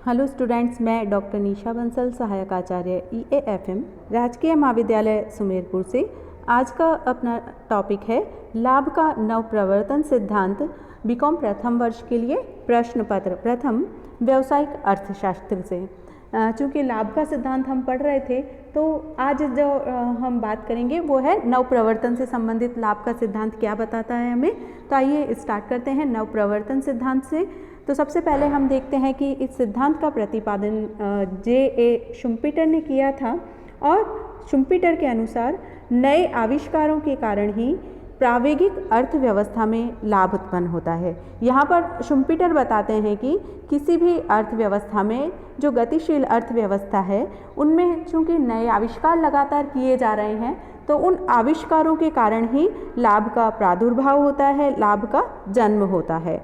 Hello students, मैं doctor निशा बंसल, सहायक आचार्य EAFM राजकीय महाविद्यालय सुमेरपुर से। आज का अपना टॉपिक है लाभ का नवप्रवर्तन सिद्धांत, बीकॉम प्रथम वर्ष के लिए प्रश्न पत्र प्रथम व्यावसायिक अर्थशास्त्र से। चूँकि लाभ का सिद्धांत हम पढ़ रहे थे, तो आज जो हम बात करेंगे वो है नवप्रवर्तन से संबंधित लाभ का सिद्धांत क्या बताता है हमें। तो आइए स्टार्ट करते हैं नवप्रवर्तन सिद्धांत से। तो सबसे पहले हम देखते हैं कि इस सिद्धांत का प्रतिपादन J.A. शुम्पीटर ने किया था और शुम्पीटर के अनुसार नए आविष्कारों के कारण ही प्रावेगिक अर्थव्यवस्था में लाभ उत्पन्न होता है। यहाँ पर शुम्पीटर बताते हैं कि किसी भी अर्थव्यवस्था में जो गतिशील अर्थव्यवस्था है, उनमें चूँकि नए आविष्कार लगातार किए जा रहे हैं, तो उन आविष्कारों के कारण ही लाभ का प्रादुर्भाव होता है, लाभ का जन्म होता है।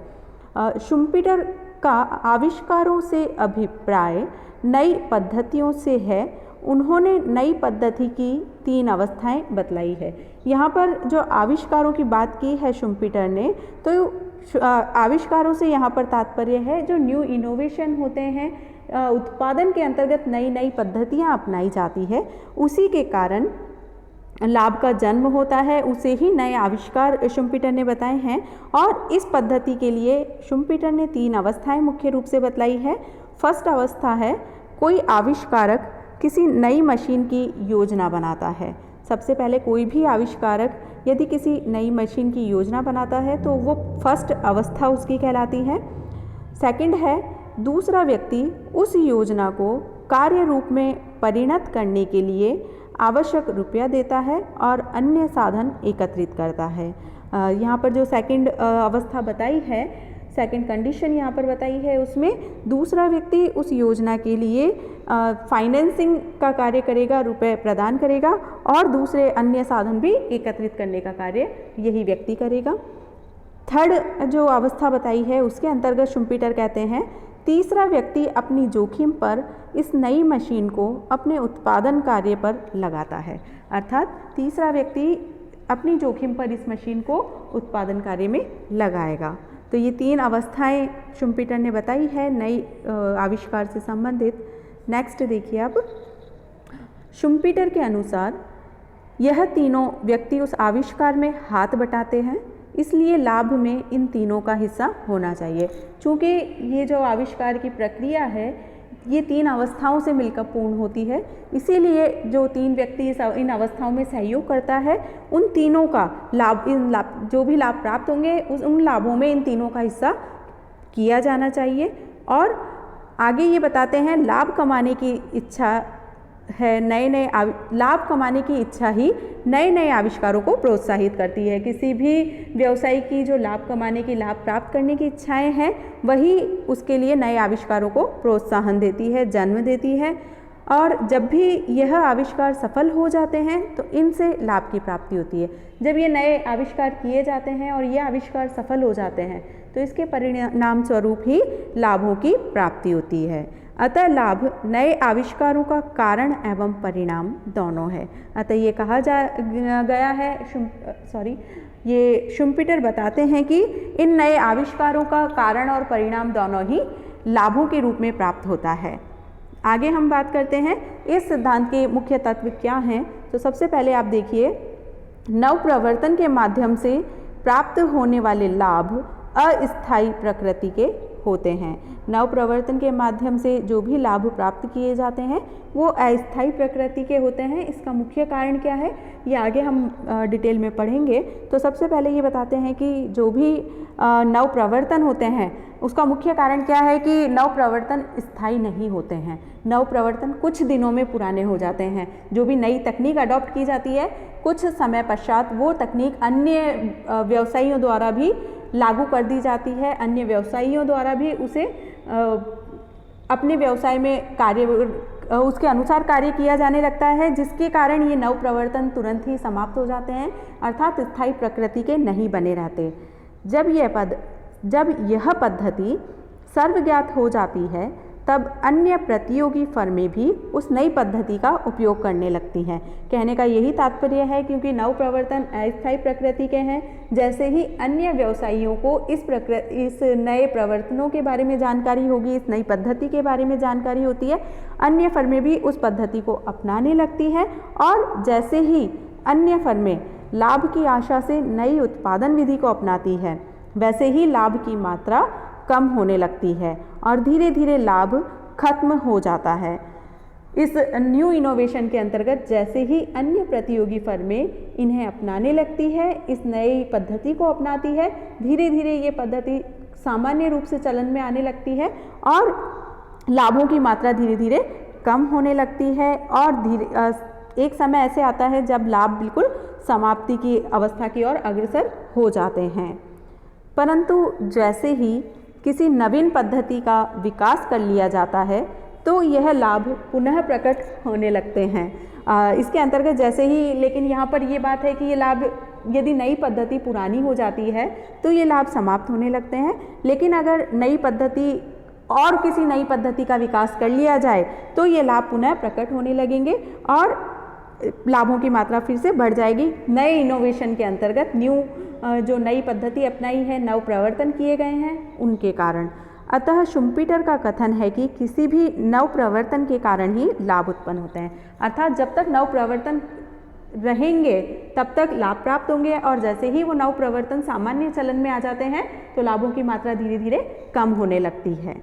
शुम्पीटर का आविष्कारों से अभिप्राय नई पद्धतियों से है। उन्होंने नई पद्धति की 3 अवस्थाएं बतलाई है। यहाँ पर जो आविष्कारों की बात की है शुम्पीटर ने, तो आविष्कारों से यहाँ पर तात्पर्य है जो न्यू इनोवेशन होते हैं, उत्पादन के अंतर्गत नई नई पद्धतियाँ अपनाई जाती है, उसी के कारण लाभ का जन्म होता है। उसे ही नए आविष्कार शुम्पीटर ने बताए हैं। और इस पद्धति के लिए शुम्पीटर ने 3 अवस्थाएं मुख्य रूप से बतलाई है। फर्स्ट अवस्था है, कोई आविष्कारक किसी नई मशीन की योजना बनाता है। सबसे पहले कोई भी आविष्कारक यदि किसी नई मशीन की योजना बनाता है तो वो फर्स्ट अवस्था उसकी कहलाती है। सेकंड है, दूसरा व्यक्ति उस योजना को कार्य रूप में परिणत करने के लिए आवश्यक रुपया देता है और अन्य साधन एकत्रित करता है। यहाँ पर जो सेकंड अवस्था बताई है, सेकंड कंडीशन यहाँ पर बताई है, उसमें दूसरा व्यक्ति उस योजना के लिए फाइनेंसिंग का कार्य करेगा, रुपए प्रदान करेगा और दूसरे अन्य साधन भी एकत्रित करने का कार्य यही व्यक्ति करेगा। थर्ड जो अवस्था बताई है उसके अंतर्गत शुम्पीटर कहते हैं, तीसरा व्यक्ति अपनी जोखिम पर इस नई मशीन को अपने उत्पादन कार्य पर लगाता है। अर्थात तीसरा व्यक्ति अपनी जोखिम पर इस मशीन को उत्पादन कार्य में लगाएगा। तो ये 3 अवस्थाएं शुम्पीटर ने बताई है नई आविष्कार से संबंधित। नेक्स्ट देखिए अब, शुम्पीटर के अनुसार यह तीनों व्यक्ति उस आविष्कार में हाथ बटाते हैं, इसलिए लाभ में इन तीनों का हिस्सा होना चाहिए। चूँकि ये जो आविष्कार की प्रक्रिया है ये 3 अवस्थाओं से मिलकर पूर्ण होती है, इसीलिए जो 3 व्यक्ति इन अवस्थाओं में सहयोग करता है, उन तीनों का लाभ जो भी लाभ प्राप्त होंगे उन लाभों में इन तीनों का हिस्सा किया जाना चाहिए। और आगे ये बताते हैं, लाभ कमाने की इच्छा है, लाभ कमाने की इच्छा ही नए नए आविष्कारों को प्रोत्साहित करती है। किसी भी व्यवसाय की जो लाभ कमाने की, लाभ प्राप्त करने की इच्छाएं हैं, वही उसके लिए नए आविष्कारों को प्रोत्साहन देती है, जन्म देती है। और जब भी यह आविष्कार सफल हो जाते हैं तो इनसे लाभ की प्राप्ति होती है। जब ये नए आविष्कार किए जाते हैं और ये आविष्कार सफल हो जाते हैं तो इसके परिणाम स्वरूप ही लाभों की प्राप्ति होती है। अतः लाभ नए आविष्कारों का कारण एवं परिणाम दोनों है। अतः ये कहा गया है, ये शुम्पीटर बताते हैं कि इन नए आविष्कारों का कारण और परिणाम दोनों ही लाभों के रूप में प्राप्त होता है। आगे हम बात करते हैं इस सिद्धांत के मुख्य तत्व क्या हैं। तो सबसे पहले आप देखिए, नवप्रवर्तन के माध्यम से प्राप्त होने वाले लाभ अस्थायी प्रकृति के होते हैं। नवप्रवर्तन के माध्यम से जो भी लाभ प्राप्त किए जाते हैं वो अस्थायी प्रकृति के होते हैं। इसका मुख्य कारण क्या है ये आगे हम डिटेल में पढ़ेंगे। तो सबसे पहले ये बताते हैं कि जो भी नवप्रवर्तन होते हैं उसका मुख्य कारण क्या है कि नवप्रवर्तन स्थायी नहीं होते हैं। नवप्रवर्तन कुछ दिनों में पुराने हो जाते हैं। जो भी नई तकनीक अडॉप्ट की जाती है, कुछ समय पश्चात वो तकनीक अन्य व्यवसायियों द्वारा भी लागू कर दी जाती है, अन्य व्यवसायियों द्वारा भी उसे अपने व्यवसाय में उसके अनुसार कार्य किया जाने लगता है, जिसके कारण ये नवप्रवर्तन तुरंत ही समाप्त हो जाते हैं, अर्थात स्थायी प्रकृति के नहीं बने रहते। जब यह पद्धति सर्वज्ञात हो जाती है तब अन्य प्रतियोगी फर्में भी उस नई पद्धति का उपयोग करने लगती हैं। कहने का यही तात्पर्य है, क्योंकि नवप्रवर्तन अस्थायी प्रकृति के हैं, जैसे ही अन्य व्यवसायियों को इस नए प्रवर्तनों के बारे में जानकारी होगी, इस नई पद्धति के बारे में जानकारी होती है, अन्य फर्में भी उस पद्धति को अपनाने लगती हैं। और जैसे ही अन्य फर्में लाभ की आशा से नई उत्पादन विधि को अपनाती है, वैसे ही लाभ की मात्रा कम होने लगती है और धीरे धीरे लाभ खत्म हो जाता है। इस न्यू इनोवेशन के अंतर्गत जैसे ही अन्य प्रतियोगी फर्में इन्हें अपनाने लगती है, इस नई पद्धति को अपनाती है, धीरे धीरे ये पद्धति सामान्य रूप से चलन में आने लगती है और लाभों की मात्रा धीरे धीरे कम होने लगती है और एक समय ऐसे आता है जब लाभ बिल्कुल समाप्ति की अवस्था की ओर अग्रसर हो जाते हैं। परंतु जैसे ही किसी नवीन पद्धति का विकास कर लिया जाता है तो यह लाभ पुनः प्रकट होने लगते हैं। इसके अंतर्गत जैसे ही, लेकिन यहाँ पर ये बात है कि ये लाभ यदि नई पद्धति पुरानी हो जाती है तो ये लाभ समाप्त होने लगते हैं, लेकिन अगर नई पद्धति और किसी नई पद्धति का विकास कर लिया जाए तो ये लाभ पुनः प्रकट होने लगेंगे और लाभों की मात्रा फिर से बढ़ जाएगी। नए इनोवेशन के अंतर्गत जो नई पद्धति अपनाई है, नव प्रवर्तन किए गए हैं, उनके कारण। अतः शुम्पीटर का कथन है कि किसी भी नव प्रवर्तन के कारण ही लाभ उत्पन्न होते हैं, अर्थात जब तक नव प्रवर्तन रहेंगे तब तक लाभ प्राप्त होंगे और जैसे ही वो नव प्रवर्तन सामान्य चलन में आ जाते हैं तो लाभों की मात्रा धीरे धीरे कम होने लगती है।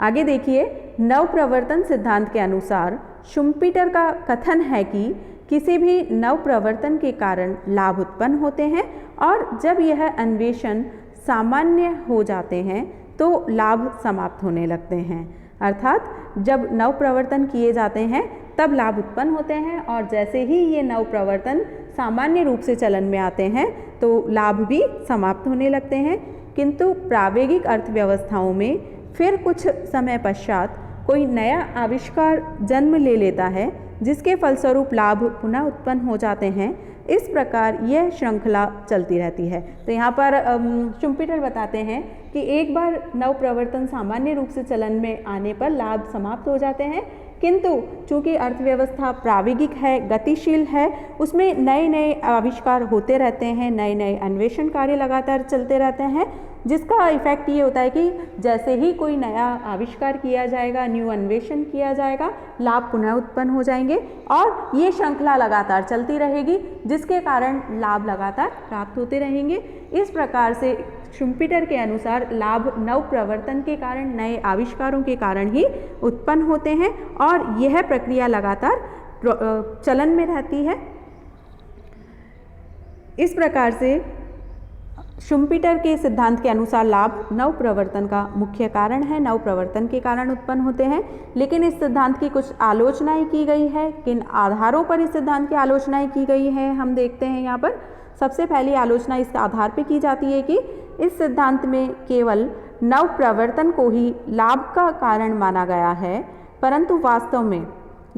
आगे देखिए, नव प्रवर्तन सिद्धांत के अनुसार शुम्पीटर का कथन है कि किसी भी नव प्रवर्तन के कारण लाभ उत्पन्न होते हैं और जब यह अन्वेषण सामान्य हो जाते हैं तो लाभ समाप्त होने लगते हैं। अर्थात जब नव प्रवर्तन किए जाते हैं तब लाभ उत्पन्न होते हैं और जैसे ही ये नव प्रवर्तन सामान्य रूप से चलन में आते हैं तो लाभ भी समाप्त होने लगते हैं। किंतु प्रावेगिक अर्थव्यवस्थाओं में फिर कुछ समय पश्चात कोई नया आविष्कार जन्म ले लेता है जिसके फलस्वरूप लाभ पुनः उत्पन्न हो जाते हैं। इस प्रकार यह श्रृंखला चलती रहती है। तो यहाँ पर शुम्पीटर बताते हैं कि एक बार नव प्रवर्तन सामान्य रूप से चलन में आने पर लाभ समाप्त हो जाते हैं, किंतु चूंकि अर्थव्यवस्था प्राविगिक है, गतिशील है, उसमें नए नए आविष्कार होते रहते हैं, नए नए अन्वेषण कार्य लगातार चलते रहते हैं, जिसका इफेक्ट ये होता है कि जैसे ही कोई नया आविष्कार किया जाएगा, न्यू अन्वेषण किया जाएगा, लाभ पुनः उत्पन्न हो जाएंगे और ये श्रृंखला लगातार चलती रहेगी, जिसके कारण लाभ लगातार प्राप्त होते रहेंगे। इस प्रकार से शुम्पीटर के अनुसार लाभ नव प्रवर्तन के कारण, नए आविष्कारों के कारण ही उत्पन्न होते हैं और यह प्रक्रिया लगातार चलन में रहती है। इस प्रकार से शुम्पीटर के सिद्धांत के अनुसार लाभ नव प्रवर्तन का मुख्य कारण है, नव प्रवर्तन के कारण उत्पन्न होते हैं। लेकिन इस सिद्धांत की कुछ आलोचनाएं की गई है। किन आधारों पर इस सिद्धांत की आलोचनाएं की गई है हम देखते हैं। यहाँ पर सबसे पहली आलोचना इस आधार पर की जाती है कि इस सिद्धांत में केवल नव प्रवर्तन को ही लाभ का कारण माना गया है, परंतु वास्तव में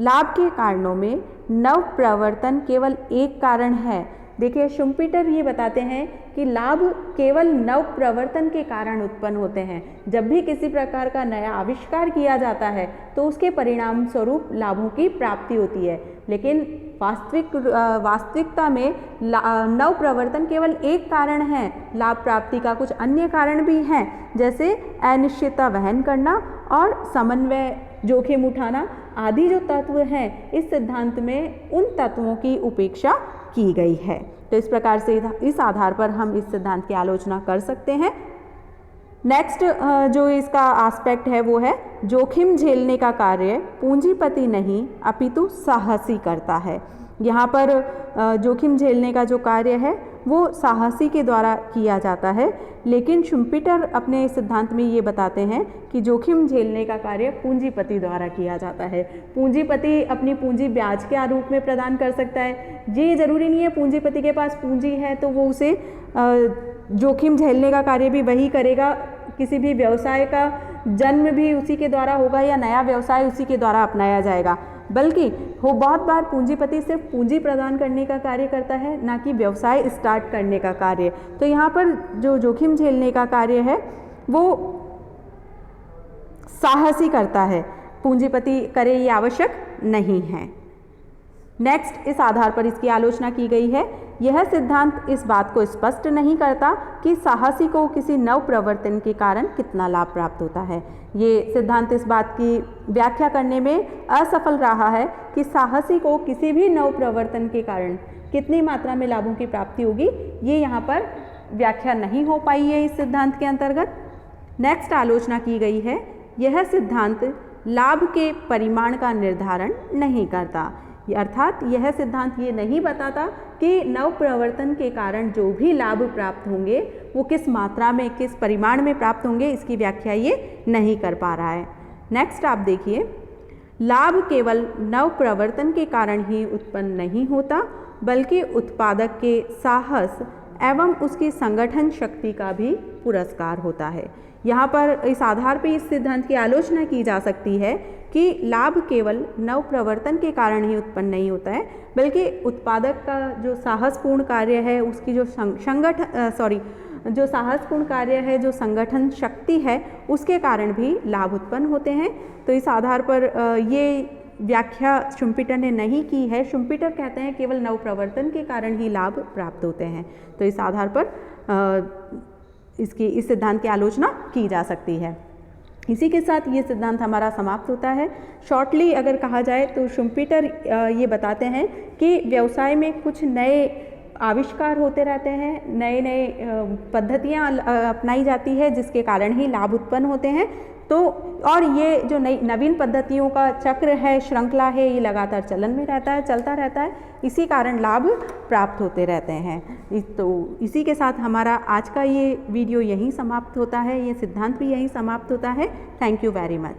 लाभ के कारणों में नव प्रवर्तन केवल एक कारण है। देखिए, शुम्पीटर ये बताते हैं कि लाभ केवल नव प्रवर्तन के कारण उत्पन्न होते हैं। जब भी किसी प्रकार का नया आविष्कार किया जाता है तो उसके परिणाम स्वरूप लाभों की प्राप्ति होती है, लेकिन वास्तविकता में नव प्रवर्तन केवल एक कारण है, लाभ प्राप्ति का कुछ अन्य कारण भी हैं, जैसे अनिश्चितता वहन करना और समन्वय, जोखिम उठाना आदि जो तत्व हैं, इस सिद्धांत में उन तत्वों की उपेक्षा की गई है। तो इस प्रकार से इस आधार पर हम इस सिद्धांत की आलोचना कर सकते हैं। नेक्स्ट जो इसका एस्पेक्ट है वो है जोखिम झेलने का कार्य पूंजीपति नहीं अपितु साहसी करता है। यहाँ पर जोखिम झेलने का जो कार्य है वो साहसी के द्वारा किया जाता है, लेकिन शुम्पीटर अपने सिद्धांत में ये बताते हैं कि जोखिम झेलने का कार्य पूंजीपति द्वारा किया जाता है। पूंजीपति अपनी पूंजी ब्याज के आरूप में प्रदान कर सकता है। ये जरूरी नहीं है पूंजीपति के पास पूंजी है तो वो उसे जोखिम झेलने का कार्य भी वही करेगा। किसी भी व्यवसाय का जन्म भी उसी के द्वारा होगा या नया व्यवसाय उसी के द्वारा अपनाया जाएगा, बल्कि वो बहुत बार पूंजीपति सिर्फ पूंजी प्रदान करने का कार्य करता है, ना कि व्यवसाय स्टार्ट करने का कार्य। तो यहाँ पर जो जोखिम झेलने का कार्य है वो साहसी करता है, पूंजीपति करे ये आवश्यक नहीं है। नेक्स्ट, इस आधार पर इसकी आलोचना की गई है। यह सिद्धांत इस बात को स्पष्ट नहीं करता कि साहसी को किसी नव प्रवर्तन के कारण कितना लाभ प्राप्त होता है। ये सिद्धांत इस बात की व्याख्या करने में असफल रहा है कि साहसी को किसी भी नव प्रवर्तन के कारण कितनी मात्रा में लाभों की प्राप्ति होगी, ये यहाँ पर व्याख्या नहीं हो पाई है इस सिद्धांत के अंतर्गत। नेक्स्ट आलोचना की गई है, यह सिद्धांत लाभ के परिमाण का निर्धारण नहीं करता, अर्थात यह सिद्धांत ये नहीं बताता कि नव प्रवर्तन के कारण जो भी लाभ प्राप्त होंगे वो किस मात्रा में, किस परिमाण में प्राप्त होंगे, इसकी व्याख्या ये नहीं कर पा रहा है। नेक्स्ट आप देखिए, लाभ केवल नव प्रवर्तन के कारण ही उत्पन्न नहीं होता, बल्कि उत्पादक के साहस एवं उसकी संगठन शक्ति का भी पुरस्कार होता है। यहाँ पर इस आधार पर इस सिद्धांत की आलोचना की जा सकती है कि लाभ केवल नव प्रवर्तन के कारण ही उत्पन्न नहीं होता है, बल्कि उत्पादक का जो साहसपूर्ण कार्य है, उसकी जो जो साहसपूर्ण कार्य है, जो संगठन शक्ति है, उसके कारण भी लाभ उत्पन्न होते हैं। तो इस आधार पर ये व्याख्या शुम्पीटर ने नहीं की है। शुम्पीटर कहते हैं केवल नव प्रवर्तन के कारण ही लाभ प्राप्त होते हैं। तो इस आधार पर इस सिद्धांत की आलोचना की जा सकती है। इसी के साथ ये सिद्धांत हमारा समाप्त होता है। शॉर्टली अगर कहा जाए तो शुम्पीटर ये बताते हैं कि व्यवसाय में कुछ नए आविष्कार होते रहते हैं, नए नए पद्धतियाँ अपनाई जाती है, जिसके कारण ही लाभ उत्पन्न होते हैं। तो और ये जो नवीन पद्धतियों का चक्र है, श्रृंखला है, ये लगातार चलन में रहता है, चलता रहता है, इसी कारण लाभ प्राप्त होते रहते हैं। तो इसी के साथ हमारा आज का ये वीडियो यहीं समाप्त होता है, ये सिद्धांत भी यहीं समाप्त होता है। Thank you very much.